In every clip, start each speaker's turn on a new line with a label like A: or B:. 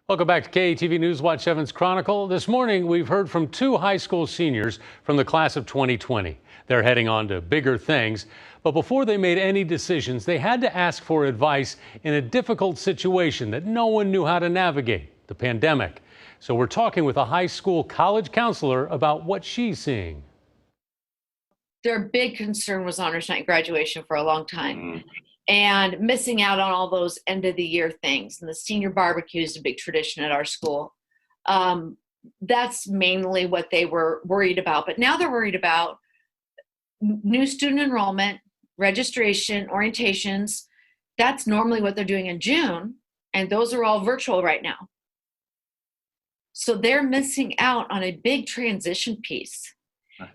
A: Welcome back to KATV News Watch 7's Chronicle. This morning, we've heard from two high school seniors from the class of 2020. They're heading on to bigger things, but before they made any decisions, they had to ask for advice in a difficult situation that no one knew how to navigate, the pandemic. So we're talking with a high school college counselor about what she's seeing.
B: Their big concern was honors night graduation for a long time. And missing out on all those end of the year things. And the senior barbecue is a big tradition at our school. That's mainly what they were worried about. But now they're worried about new student enrollment, registration, orientations. That's normally what they're doing in June. And those are all virtual right now. So they're missing out on a big transition piece.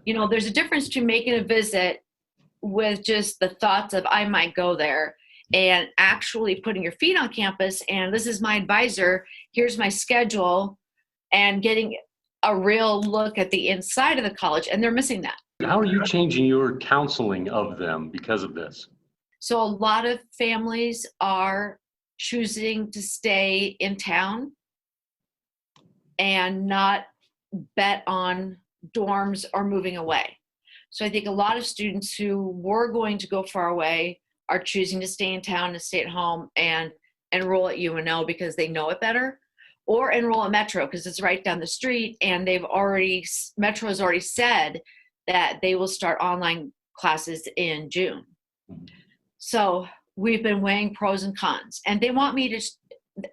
B: You know, there's a difference between making a visit with just the thoughts of I might go there and actually putting your feet on campus and this is my advisor, here's my schedule, and getting a real look at the inside of the college, and they're missing that.
A: How are you changing your counseling of them because of this?
B: So a lot of families are choosing to stay in town and not bet on dorms or moving away. So I think a lot of students who were going to go far away are choosing to stay in town and stay at home and enroll at UNO because they know it better, or enroll at Metro because it's right down the street and Metro has already said that they will start online classes in June. So we've been weighing pros and cons, and they want me to,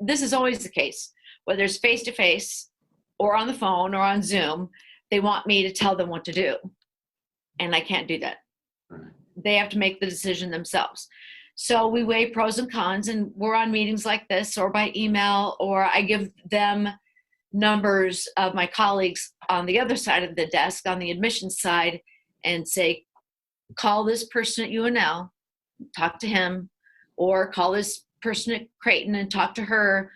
B: this is always the case, whether it's face-to-face or on the phone or on Zoom, they want me to tell them what to do. And I can't do that. They have to make the decision themselves. So we weigh pros and cons, and we're on meetings like this or by email, or I give them numbers of my colleagues on the other side of the desk, on the admissions side, and say, call this person at UNL, talk to him, or call this person at Creighton and talk to her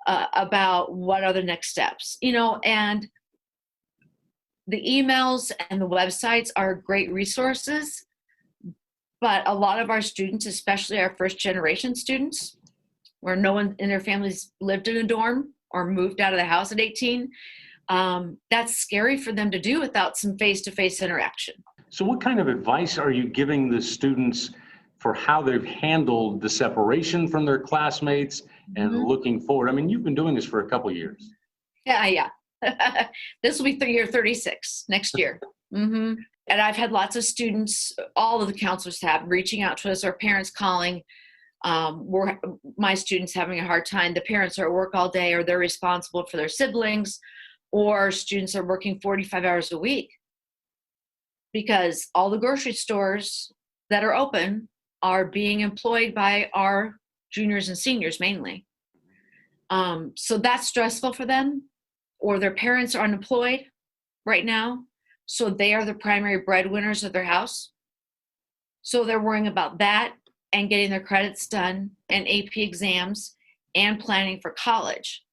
B: about what are the next steps, you know. And the emails and the websites are great resources, but a lot of our students, especially our first generation students, where no one in their families lived in a dorm or moved out of the house at 18, that's scary for them to do without some face-to-face interaction.
A: So what kind of advice are you giving the students for how they've handled the separation from their classmates and looking forward? I mean, you've been doing this for a couple of years.
B: Yeah. This will be year 36 next year. And I've had lots of students, all of the counselors have, reaching out to us, our parents calling. My students having a hard time. The parents are at work all day, or they're responsible for their siblings, or students are working 45 hours a week because all the grocery stores that are open are being employed by our juniors and seniors mainly. So that's stressful for them. Or their parents are unemployed right now, so they are the primary breadwinners of their house. So they're worrying about that and getting their credits done and AP exams and planning for college.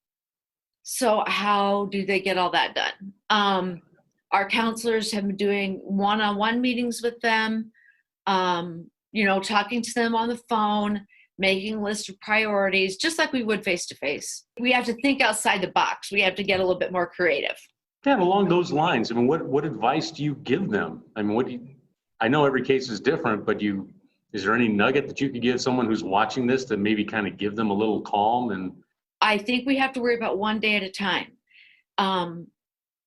B: So how do they get all that done? Our counselors have been doing one-on-one meetings with them, talking to them on the phone, making a list of priorities, just like we would face-to-face. We have to think outside the box. We have to get a little bit more creative.
A: Yeah, and along those lines, I mean, what advice do you give them? I mean, I know every case is different, but is there any nugget that you could give someone who's watching this to maybe kind of give them a little calm? And
B: I think we have to worry about one day at a time.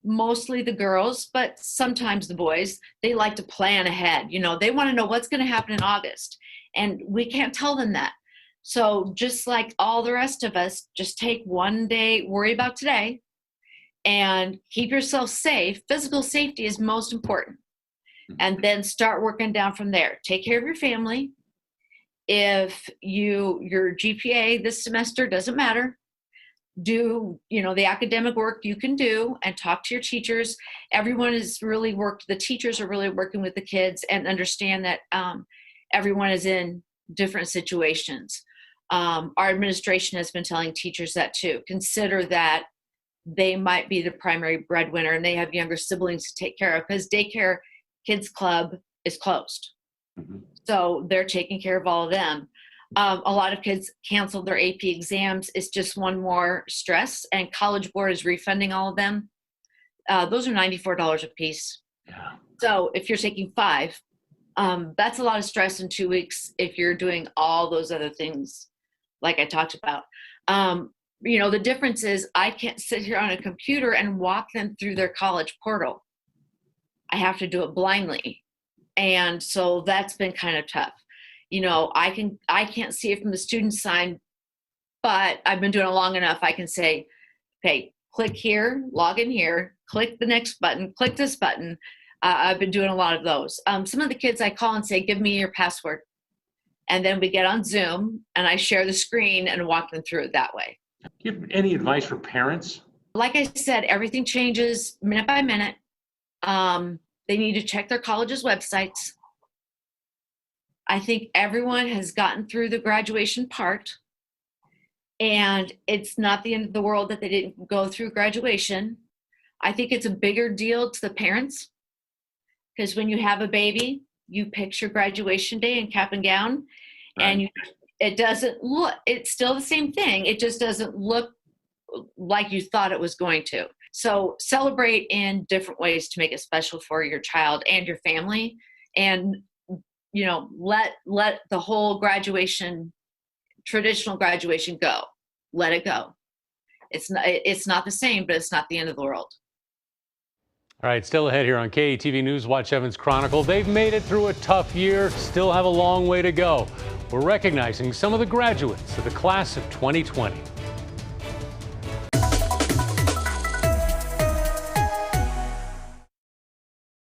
B: Mostly the girls, but sometimes the boys, they like to plan ahead. You know, they want to know what's going to happen in August, and we can't tell them that. So just like all the rest of us, just take one day, worry about today, and keep yourself safe. Physical safety is most important. And then start working down from there. Take care of your family. If your GPA this semester doesn't matter, do the academic work you can do and talk to your teachers. Everyone is really the teachers are really working with the kids and understand that everyone is in different situations. Our administration has been telling teachers that too. Consider that they might be the primary breadwinner and they have younger siblings to take care of, because daycare kids club is closed. So they're taking care of all of them. A lot of kids canceled their AP exams. It's just one more stress, and College Board is refunding all of them. Those are $94 a piece.
A: Yeah.
B: So if you're taking 5, that's a lot of stress in 2 weeks if you're doing all those other things like I talked about. The difference is I can't sit here on a computer and walk them through their college portal. I have to do it blindly. And so that's been kind of tough. I can't see it from the student side, but I've been doing it long enough. I can say, okay, click here, log in here, click the next button, click this button. I've been doing a lot of those. Some of the kids I call and say, give me your password. And then we get on Zoom and I share the screen and walk them through it that way.
A: Do you have any advice for parents?
B: Like I said, everything changes minute by minute. They need to check their college's websites. I think everyone has gotten through the graduation part, and it's not the end of the world that they didn't go through graduation. I think it's a bigger deal to the parents, because when you have a baby, you picture graduation day in cap and gown, and it doesn't look, it's still the same thing. It just doesn't look like you thought it was going to. So celebrate in different ways to make it special for your child and your family. And let the whole traditional graduation go. Let it go. It's not the same, but it's not the end of the world.
A: All right, still ahead here on KETV News Watch Evans Chronicle. They've made it through a tough year, still have a long way to go. We're recognizing some of the graduates of the class of 2020.